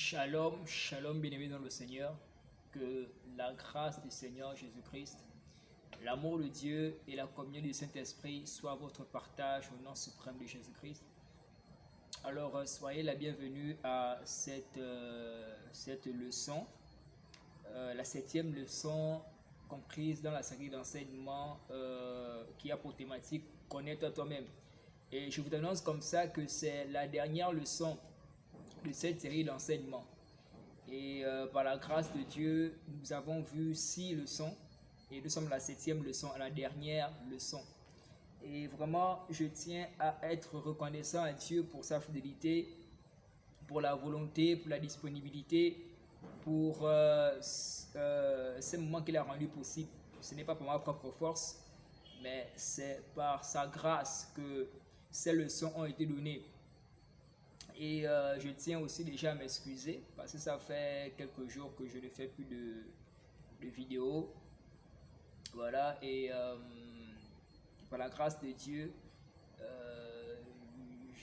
Shalom, shalom, bien-aimés dans le Seigneur. Que la grâce du Seigneur Jésus-Christ, l'amour de Dieu et la communion du Saint-Esprit soient votre partage au nom suprême de Jésus-Christ. Alors, soyez la bienvenue à cette leçon, la 7e leçon comprise dans la série d'enseignements qui a pour thématique « Connais-toi toi-même ». Et je vous annonce comme ça que c'est la dernière leçon de cette série d'enseignements. Et par la grâce de Dieu, nous avons vu 6 leçons et nous sommes à la 7e leçon, à la dernière leçon. Et vraiment, je tiens à être reconnaissant à Dieu pour sa fidélité, pour la volonté, pour la disponibilité, pour ces moments qu'il a rendus possibles. Ce n'est pas par ma propre force, mais c'est par sa grâce que ces leçons ont été données. Et je tiens aussi déjà à m'excuser parce que ça fait quelques jours que je ne fais plus de vidéos. Voilà, et par la grâce de Dieu,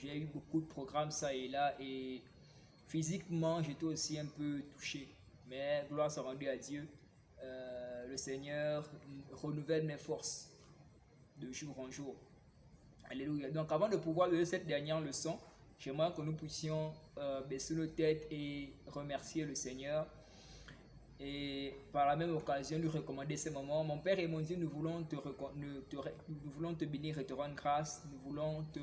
j'ai eu beaucoup de programmes ça et là, et physiquement j'étais aussi un peu touché. Mais gloire soit rendue à Dieu, le Seigneur renouvelle mes forces de jour en jour. Alléluia. Donc avant de pouvoir donner cette dernière leçon, j'aimerais que nous puissions baisser nos têtes et remercier le Seigneur. Et par la même occasion, nous recommander ces moments. Mon Père et mon Dieu, nous voulons te bénir et te rendre grâce. Nous voulons te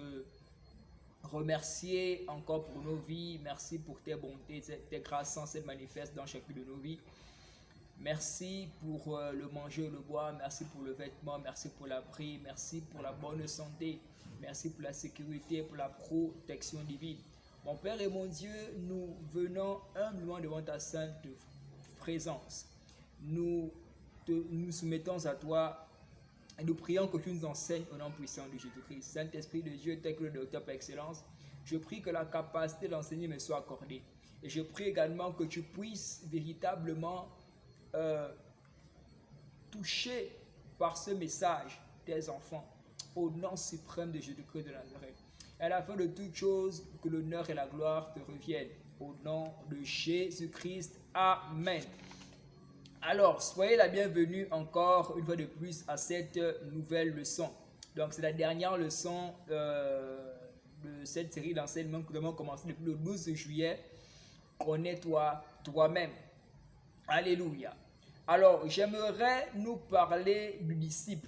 remercier encore pour nos vies. Merci pour tes bontés, tes grâces sans cesse manifestes dans chacune de nos vies. Merci pour le manger et le boire. Merci pour le vêtement. Merci pour l'abri. Merci pour la bonne santé. Merci pour la sécurité, pour la protection divine. Mon Père et mon Dieu, nous venons humblement devant ta sainte présence. Nous nous soumettons à toi et nous prions que tu nous enseignes au nom puissant de Jésus-Christ. Saint-Esprit de Dieu, tel que le docteur par excellence, je prie que la capacité d'enseigner me soit accordée. Et je prie également que tu puisses véritablement toucher par ce message tes enfants au nom suprême de Jésus-Christ de Nazareth. Et à la fin de toutes choses, que l'honneur et la gloire te reviennent. Au nom de Jésus-Christ. Amen. Alors, soyez la bienvenue encore une fois de plus à cette nouvelle leçon. Donc, c'est la dernière leçon de cette série d'enseignements que nous avons commencé depuis le 12 juillet. Connais-toi toi-même. Alléluia. Alors, j'aimerais nous parler du disciple.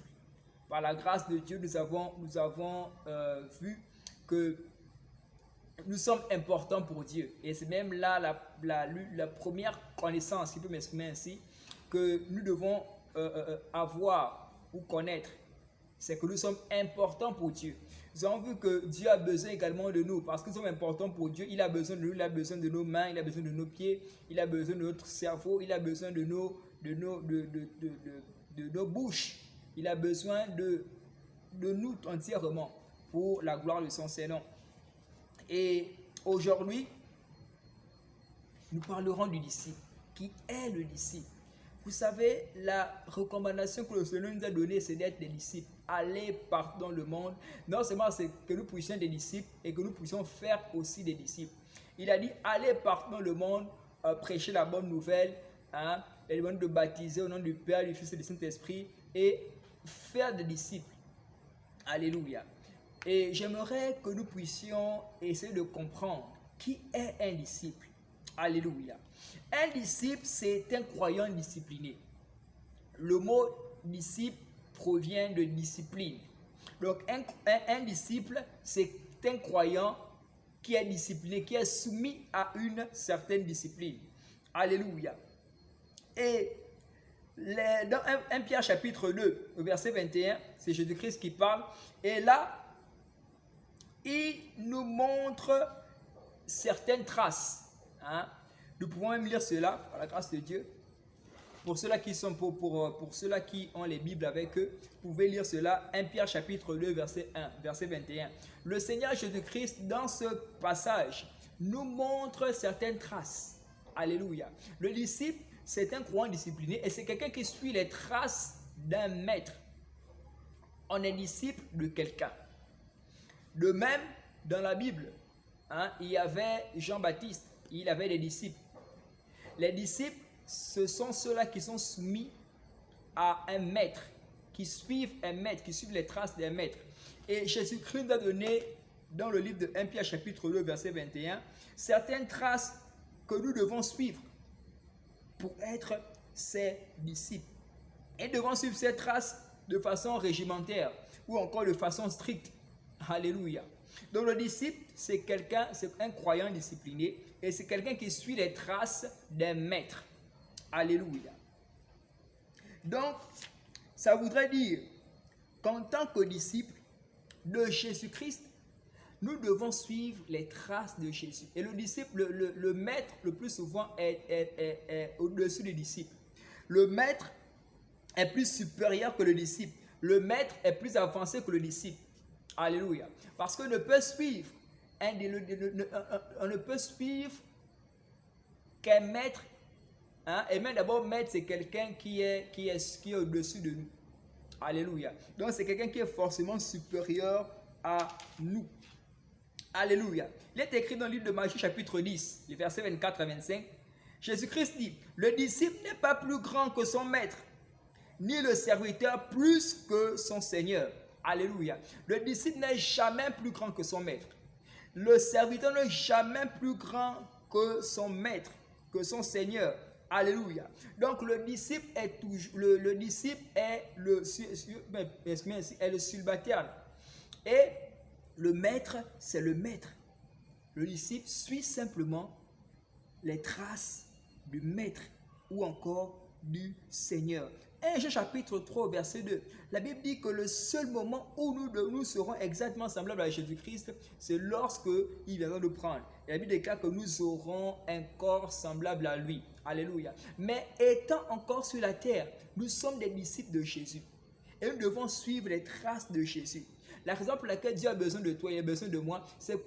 Par la grâce de Dieu, nous avons vu que nous sommes importants pour Dieu. Et c'est même là la première connaissance, si je peux m'exprimer ainsi, que nous devons avoir ou connaître. C'est que nous sommes importants pour Dieu. Nous avons vu que Dieu a besoin également de nous. Parce que nous sommes importants pour Dieu, il a besoin de nous, il a besoin de nos mains, il a besoin de nos pieds, il a besoin de notre cerveau, il a besoin de nos bouches. Il a besoin de nous entièrement pour la gloire de son Seigneur. Et aujourd'hui, nous parlerons du disciple. Qui est le disciple? Vous savez, la recommandation que le Seigneur nous a donnée, c'est d'être des disciples. Aller partout dans le monde. Non seulement c'est que nous puissions être des disciples et que nous puissions faire aussi des disciples. Il a dit, allez partout dans le monde, prêcher la bonne nouvelle, et de baptiser au nom du Père, du Fils et du Saint-Esprit et faire des disciples. Alléluia. Et j'aimerais que nous puissions essayer de comprendre qui est un disciple. Alléluia. Un disciple, c'est un croyant discipliné. Le mot disciple provient de discipline. Donc, un disciple, c'est un croyant qui est discipliné, qui est soumis à une certaine discipline. Alléluia. Et dans 1 Pierre chapitre 2, verset 21, c'est Jésus-Christ qui parle. Et là, il nous montre certaines traces. Nous pouvons même lire cela par la grâce de Dieu. Pour ceux-là qui sont pour ceux-là qui ont les Bibles avec eux, vous pouvez lire cela. 1 Pierre chapitre 2, verset 1, verset 21. Le Seigneur Jésus-Christ, dans ce passage, nous montre certaines traces. Alléluia. Le disciple, c'est un croyant discipliné et c'est quelqu'un qui suit les traces d'un maître. On est disciple de quelqu'un. De même, dans la Bible, il y avait Jean-Baptiste, il avait des disciples. les disciples, ce sont ceux-là qui sont soumis à un maître, qui suivent un maître, qui suivent les traces d'un maître. Et Jésus-Christ nous a donné, dans le livre de 1 Pierre chapitre 2, verset 21, certaines traces que nous devons suivre pour être ses disciples. Et devons suivre ces traces de façon régimentaire ou encore de façon stricte. Alléluia. Donc le disciple, c'est un croyant discipliné et c'est quelqu'un qui suit les traces d'un maître. Alléluia. Donc, ça voudrait dire qu'en tant que disciple de Jésus-Christ, nous devons suivre les traces de Jésus. Et le disciple, le maître, le plus souvent, est au-dessus du disciple. Le maître est plus supérieur que le disciple. Le maître est plus avancé que le disciple. Alléluia. Parce qu'on ne peut suivre, on ne peut suivre qu'un maître. Et même d'abord, maître, c'est quelqu'un qui est au-dessus de nous. Alléluia. Donc, c'est quelqu'un qui est forcément supérieur à nous. Alléluia. Il est écrit dans le livre de Matthieu, chapitre 10, les versets 24 à 25. Jésus-Christ dit, le disciple n'est pas plus grand que son maître, ni le serviteur plus que son Seigneur. Alléluia. Le disciple n'est jamais plus grand que son maître. Le serviteur n'est jamais plus grand que son maître, que son Seigneur. Alléluia. Donc le disciple est le célibataire. Et le maître, c'est le maître. Le disciple suit simplement les traces du maître ou encore du Seigneur. 1 Jean chapitre 3, verset 2. La Bible dit que le seul moment où nous serons exactement semblables à Jésus-Christ, c'est lorsque il viendra nous prendre. Et la Bible déclare que nous aurons un corps semblable à lui. Alléluia. Mais étant encore sur la terre, nous sommes des disciples de Jésus. Et nous devons suivre les traces de Jésus. La raison pour laquelle Dieu a besoin de toi et a besoin de moi, c'est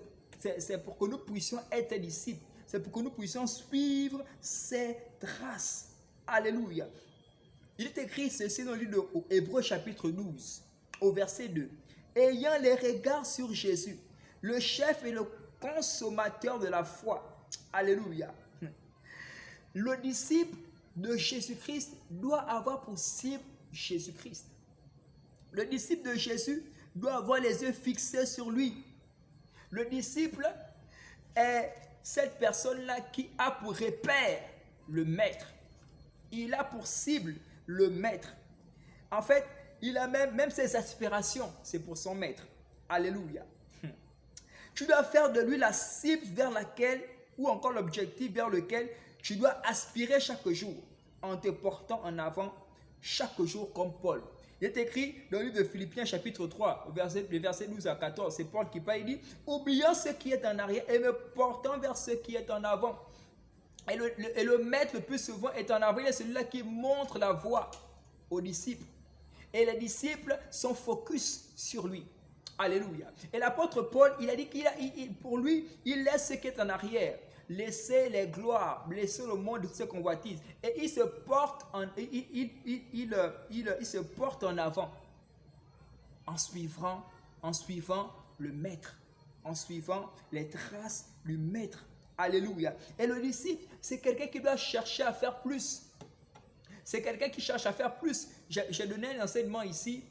pour que nous puissions être des disciples. C'est pour que nous puissions suivre ses traces. Alléluia. Il est écrit ceci dans le livre d'Hébreux chapitre 12, au verset 2. Ayant les regards sur Jésus, le chef et le consommateur de la foi. Alléluia. Le disciple de Jésus-Christ doit avoir pour cible Jésus-Christ. Le disciple de Jésus doit avoir les yeux fixés sur lui. Le disciple est cette personne-là qui a pour repère le maître. Il a pour cible le maître. En fait, il a même ses aspirations, c'est pour son maître. Alléluia. Tu dois faire de lui la cible vers laquelle, ou encore l'objectif vers lequel tu dois aspirer chaque jour, en te portant en avant chaque jour comme Paul. Il est écrit dans le livre de Philippiens chapitre 3, les versets 12 à 14, c'est Paul qui parle, il dit, oubliant ce qui est en arrière et me portant vers ce qui est en avant. Et le maître le plus souvent est en avant, il est celui-là qui montre la voie aux disciples. Et les disciples sont focus sur lui. Alléluia. Et l'apôtre Paul, il a dit pour lui, il laisse ce qui est en arrière. Laisser les gloires, laisser le monde de ses convoitises. Et il se porte en avant en suivant le maître, en suivant les traces du maître. Alléluia. Et le disciple, c'est quelqu'un qui doit chercher à faire plus. C'est quelqu'un qui cherche à faire plus. J'ai donné un enseignement ici,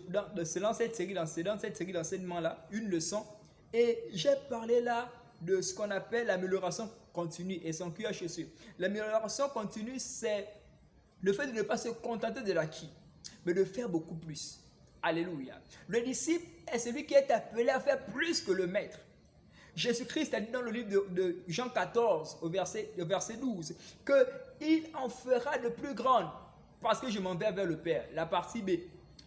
dans cette série d'enseignements-là, une leçon. Et j'ai parlé là de ce qu'on appelle l'amélioration continue et son QHSE. L'amélioration continue, c'est le fait de ne pas se contenter de l'acquis, mais de faire beaucoup plus. Alléluia. Le disciple est celui qui est appelé à faire plus que le maître. Jésus-Christ a dit dans le livre de Jean 14, au verset 12, qu'il en fera de plus grandes parce que je m'en vais vers le Père. La partie B.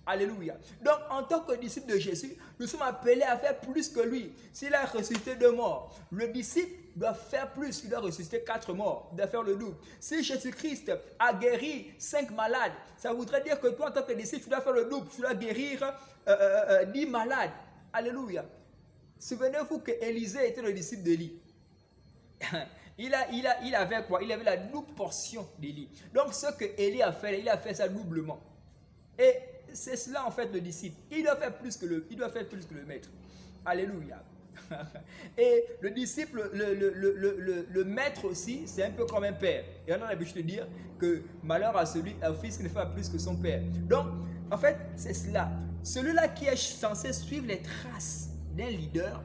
Alléluia. Donc, en tant que disciple de Jésus, nous sommes appelés à faire plus que lui. S'il a ressuscité 2 morts, le disciple doit faire plus. Il doit ressusciter 4 morts, il doit faire le double. Si Jésus-Christ a guéri 5 malades, ça voudrait dire que toi, en tant que disciple, tu dois faire le double. Tu dois guérir 10 malades. Alléluia. Souvenez-vous que Élisée était le disciple d'Élie. Il avait quoi? Il avait la double portion d'Élie. Donc, ce que Élie a fait, il a fait ça doublement. Et c'est cela en fait le disciple. Il doit faire plus que le maître. Alléluia. Et le disciple, le maître aussi, c'est un peu comme un père. Et on a l'habitude de dire que malheur à celui, au fils qui ne fait pas plus que son père. Donc, en fait, c'est cela. Celui-là qui est censé suivre les traces d'un leader,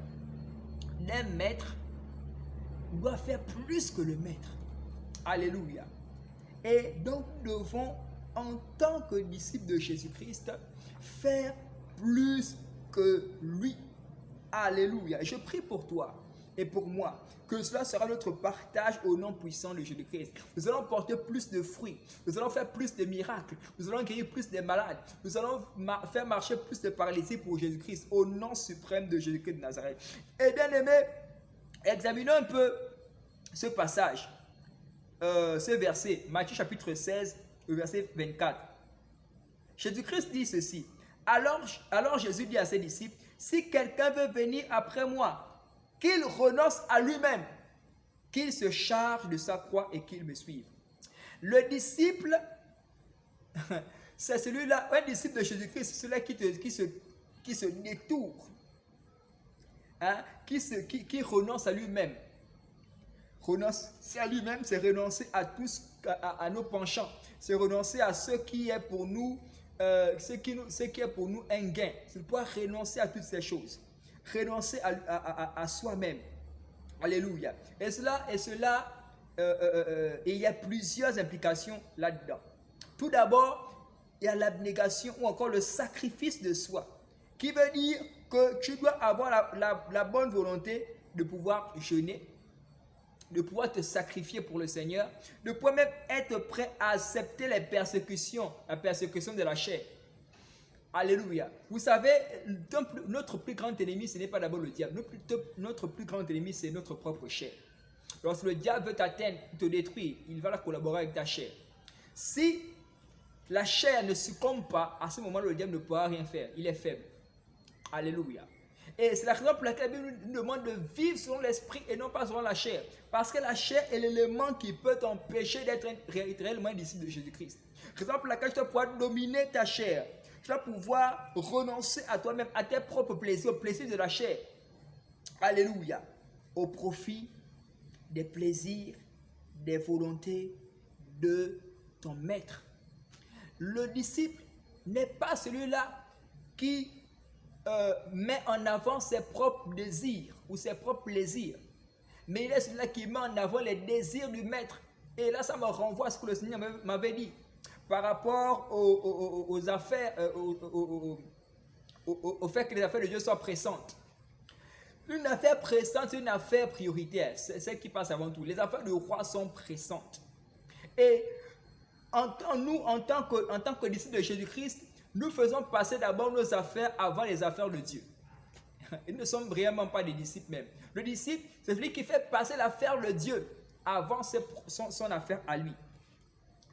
d'un maître, doit faire plus que le maître. Alléluia. Et donc, nous devons, en tant que disciples de Jésus-Christ, faire plus que lui. Alléluia. Je prie pour toi et pour moi que cela sera notre partage au nom puissant de Jésus-Christ. Nous allons porter plus de fruits. Nous allons faire plus de miracles. Nous allons guérir plus de malades. Nous allons faire marcher plus de paralysiés pour Jésus-Christ au nom suprême de Jésus-Christ de Nazareth. Et bien aimé, examinons un peu ce passage, ce verset, Matthieu chapitre 16, le verset 24. Jésus-Christ dit ceci. Alors Jésus dit à ses disciples, si quelqu'un veut venir après moi, qu'il renonce à lui-même, qu'il se charge de sa croix et qu'il me suive. Le disciple, c'est celui-là, un disciple de Jésus-Christ, c'est celui-là qui se détourne, hein, qui renonce à lui-même. Renoncer à lui-même, c'est renoncer à nos penchants, c'est renoncer à ce qui est pour nous, ce qui est pour nous un gain. C'est pouvoir renoncer à toutes ces choses, renoncer à soi-même. Alléluia. Et il y a plusieurs implications là-dedans. Tout d'abord, il y a l'abnégation ou encore le sacrifice de soi, qui veut dire que tu dois avoir la bonne volonté de pouvoir jeûner, de pouvoir te sacrifier pour le Seigneur, de pouvoir même être prêt à accepter les persécutions, la persécution de la chair. Alléluia. Vous savez, notre plus grand ennemi, ce n'est pas d'abord le diable. Notre plus grand ennemi, c'est notre propre chair. Lorsque le diable veut t'atteindre, te détruire, il va collaborer avec ta chair. Si la chair ne succombe pas, à ce moment-là, le diable ne pourra rien faire. Il est faible. Alléluia. Et c'est la raison pour laquelle la Bible nous demande de vivre selon l'esprit et non pas selon la chair. Parce que la chair est l'élément qui peut t'empêcher d'être réellement un disciple de Jésus-Christ. Raison pour laquelle tu dois pouvoir dominer ta chair. Tu dois pouvoir renoncer à toi-même, à tes propres plaisirs, aux plaisirs de la chair. Alléluia. Au profit des plaisirs, des volontés de ton maître. Le disciple n'est pas celui-là qui met en avant ses propres désirs ou ses propres plaisirs. Mais il est celui-là qui met en avant les désirs du maître. Et là, ça me renvoie à ce que le Seigneur m'avait dit par rapport aux affaires, au fait que les affaires de Dieu soient pressantes. Une affaire pressante, c'est une affaire prioritaire. C'est celle qui passe avant tout. Les affaires du roi sont pressantes. Et en tant que disciples de Jésus-Christ, nous faisons passer d'abord nos affaires avant les affaires de Dieu. Et nous ne sommes vraiment pas des disciples même. Le disciple, c'est celui qui fait passer l'affaire de Dieu avant son affaire à lui.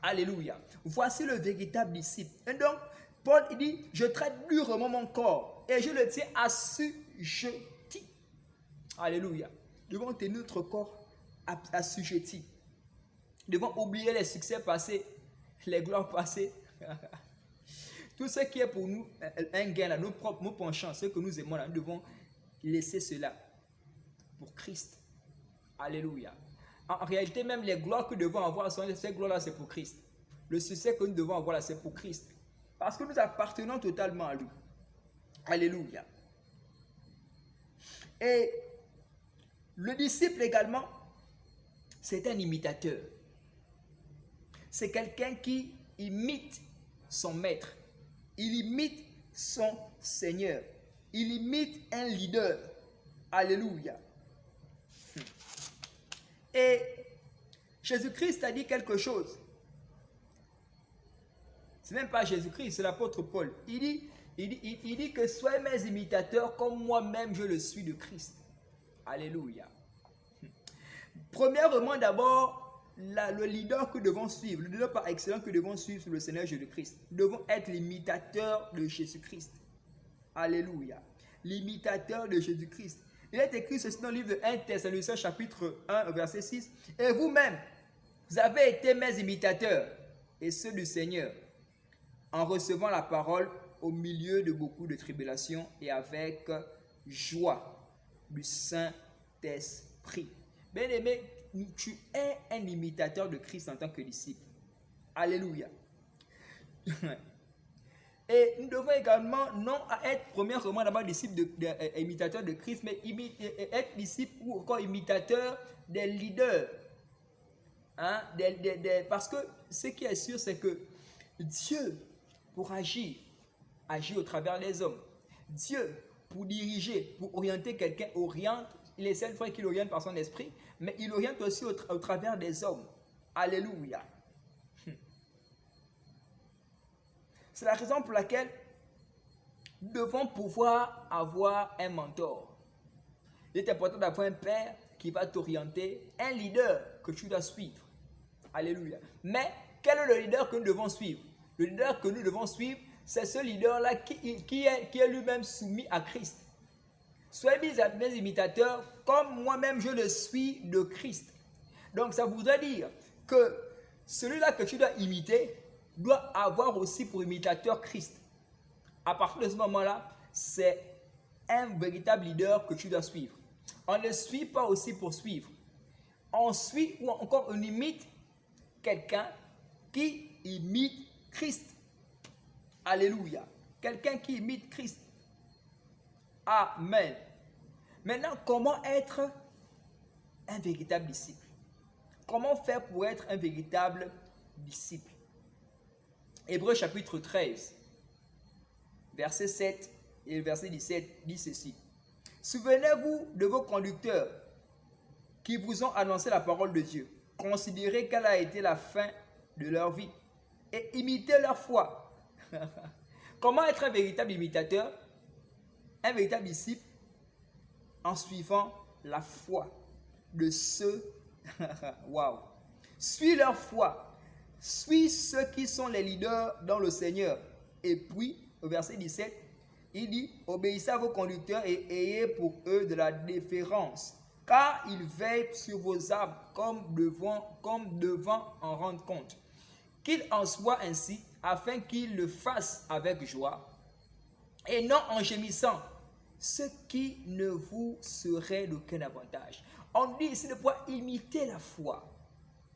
Alléluia. Voici le véritable disciple. Et donc, Paul il dit, je traite durement mon corps et je le tiens assujetti. Alléluia. Nous devons tenir notre corps assujetti. Nous devons oublier les succès passés, les gloires passées. Tout ce qui est pour nous un gain, là, nos penchants, ce que nous aimons, là, nous devons laisser cela pour Christ. Alléluia. En réalité, même les gloires que nous devons avoir, ces gloires-là, c'est pour Christ. Le succès que nous devons avoir là, c'est pour Christ. Parce que nous appartenons totalement à lui. Alléluia. Et le disciple également, c'est un imitateur. C'est quelqu'un qui imite son maître. Il imite son Seigneur. Il imite un leader. Alléluia. Et Jésus-Christ a dit quelque chose. Ce n'est même pas Jésus-Christ, c'est l'apôtre Paul. Il dit que soyez mes imitateurs comme moi-même je le suis de Christ. Alléluia. Premièrement, d'abord, le leader que nous devons suivre, le leader par excellence que nous devons suivre, c'est le Seigneur Jésus-Christ. Nous devons être l'imitateur de Jésus-Christ. Alléluia. L'imitateur de Jésus-Christ. Il est écrit ceci dans le livre de 1 Thessaloniciens chapitre 1 verset 6. Et vous-même, vous avez été mes imitateurs et ceux du Seigneur en recevant la parole au milieu de beaucoup de tribulations et avec joie. du Saint-Esprit. Bien-aimé, tu es un imitateur de Christ en tant que disciple. Alléluia. Et nous devons également non être premièrement d'abord disciple imitateur de Christ, mais être disciple ou encore imitateur des leaders. Hein? Parce que ce qui est sûr, c'est que Dieu, pour agir au travers des hommes. Dieu, pour diriger, pour orienter quelqu'un, oriente. Il est seul frère qu'il oriente par son esprit, mais il oriente aussi au travers des hommes. Alléluia. C'est la raison pour laquelle nous devons pouvoir avoir un mentor. Il est important d'avoir un père qui va t'orienter, un leader que tu dois suivre. Alléluia. Mais quel est le leader que nous devons suivre? Le leader que nous devons suivre, c'est ce leader-là qui est lui-même soumis à Christ. Soyez mes imitateurs comme moi-même je le suis de Christ. Donc ça voudrait dire que celui-là que tu dois imiter doit avoir aussi pour imitateur Christ. À partir de ce moment-là, c'est un véritable leader que tu dois suivre. On ne suit pas aussi pour suivre. On suit ou encore on imite quelqu'un qui imite Christ. Alléluia. Quelqu'un qui imite Christ. Amen. Maintenant, comment être un véritable disciple? Comment faire pour être un véritable disciple? Hébreux chapitre 13, verset 7 et verset 17 dit ceci. Souvenez-vous de vos conducteurs qui vous ont annoncé la parole de Dieu. Considérez quelle a été la fin de leur vie et imitez leur foi. Comment être un véritable imitateur, un véritable disciple? En suivant la foi de ceux. Waouh! Suis leur foi. Suis ceux qui sont les leaders dans le Seigneur. Et puis, au verset 17, il dit, obéissez à vos conducteurs et ayez pour eux de la déférence, car ils veillent sur vos âmes comme devant en rendre compte. Qu'il en soit ainsi, afin qu'ils le fassent avec joie, et non en gémissant, ce qui ne vous serait d'aucun avantage. On dit ici de pouvoir imiter la foi.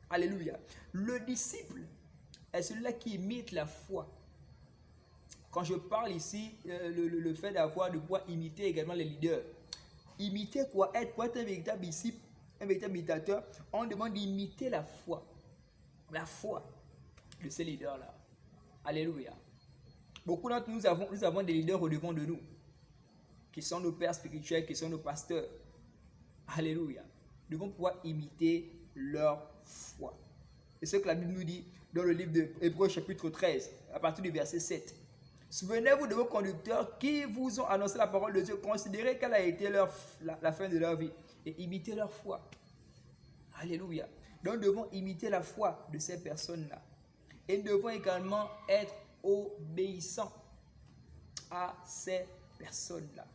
Alléluia. Le disciple est celui-là qui imite la foi. Quand je parle ici, le fait de pouvoir imiter également les leaders. Imiter quoi? Pour être un véritable disciple, un véritable imitateur, on demande d'imiter la foi. La foi de ces leaders-là. Alléluia. Beaucoup d'entre nous avons des leaders au devant de nous, qui sont nos pères spirituels, qui sont nos pasteurs. Alléluia. Nous devons pouvoir imiter leur foi. Et ce que la Bible nous dit dans le livre de Hébreux chapitre 13, à partir du verset 7. Souvenez-vous de vos conducteurs qui vous ont annoncé la parole de Dieu. Considérez quelle a été la fin de leur vie et imitez leur foi. Alléluia. Donc nous devons imiter la foi de ces personnes-là. Et nous devons également être obéissants à ces personnes-là.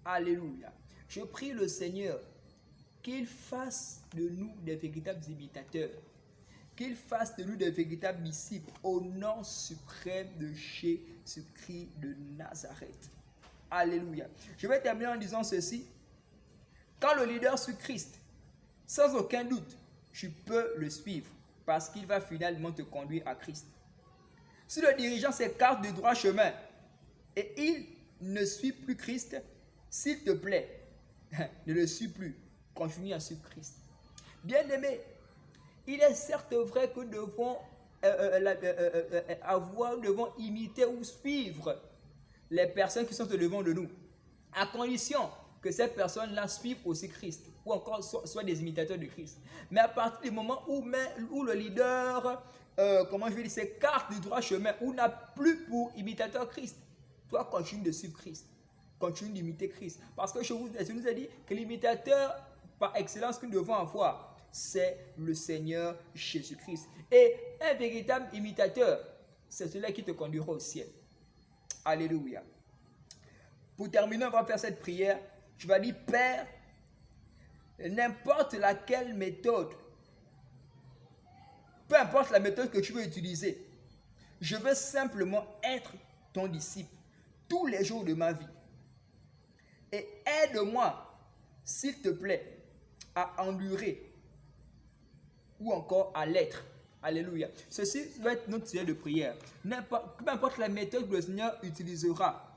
Alléluia. Je prie le Seigneur qu'il fasse de nous des véritables imitateurs, qu'il fasse de nous des véritables disciples au nom suprême de Jésus-Christ de Nazareth. Alléluia. Je vais terminer en disant ceci. Quand le leader suit Christ, sans aucun doute, tu peux le suivre parce qu'il va finalement te conduire à Christ. Si le dirigeant s'écarte du droit chemin et il ne suit plus Christ, s'il te plaît, ne le suis plus. Continue à suivre Christ. Bien-aimé, il est certes vrai que nous devons imiter ou suivre les personnes qui sont au devant de nous, à condition que ces personnes-là suivent aussi Christ, ou encore soient des imitateurs de Christ. Mais à partir du moment où le leader, s'écarte du droit chemin, ou n'a plus pour imitateur Christ, toi continue de suivre Christ. Continue d'imiter Christ. Parce que je nous ai dit que l'imitateur par excellence que nous devons avoir, c'est le Seigneur Jésus-Christ. Et un véritable imitateur, c'est celui qui te conduira au ciel. Alléluia. Pour terminer, on va faire cette prière. Tu vas dire, Père, n'importe laquelle méthode, peu importe la méthode que tu veux utiliser, je veux simplement être ton disciple tous les jours de ma vie. Et aide-moi s'il te plaît, à endurer ou encore à l'être. Alléluia. Ceci doit être notre sujet de prière. Peu importe la méthode que le Seigneur utilisera,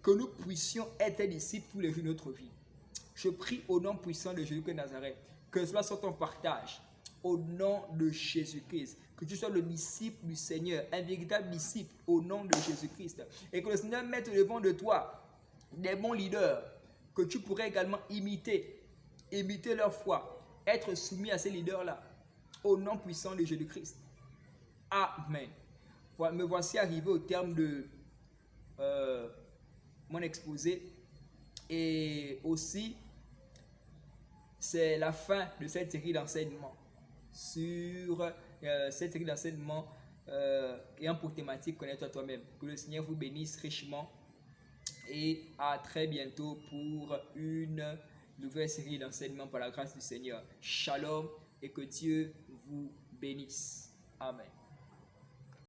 que nous puissions être disciples tous les jours de notre vie. Je prie au nom puissant de Jésus de Nazareth, que cela soit ton partage. Au nom de Jésus-Christ, que tu sois le disciple du Seigneur, un véritable disciple au nom de Jésus-Christ. Et que le Seigneur mette devant de toi des bons leaders que tu pourrais également imiter leur foi, être soumis à ces leaders-là, au nom puissant de Jésus-Christ. Amen. Me voici arrivé au terme de mon exposé. Et aussi, c'est la fin de cette série d'enseignements sur cette série d'enseignements ayant pour thématique connaître toi-même. Que le Seigneur vous bénisse richement et à très bientôt pour une nouvelle série d'enseignements par la grâce du Seigneur. Shalom et que Dieu vous bénisse. Amen.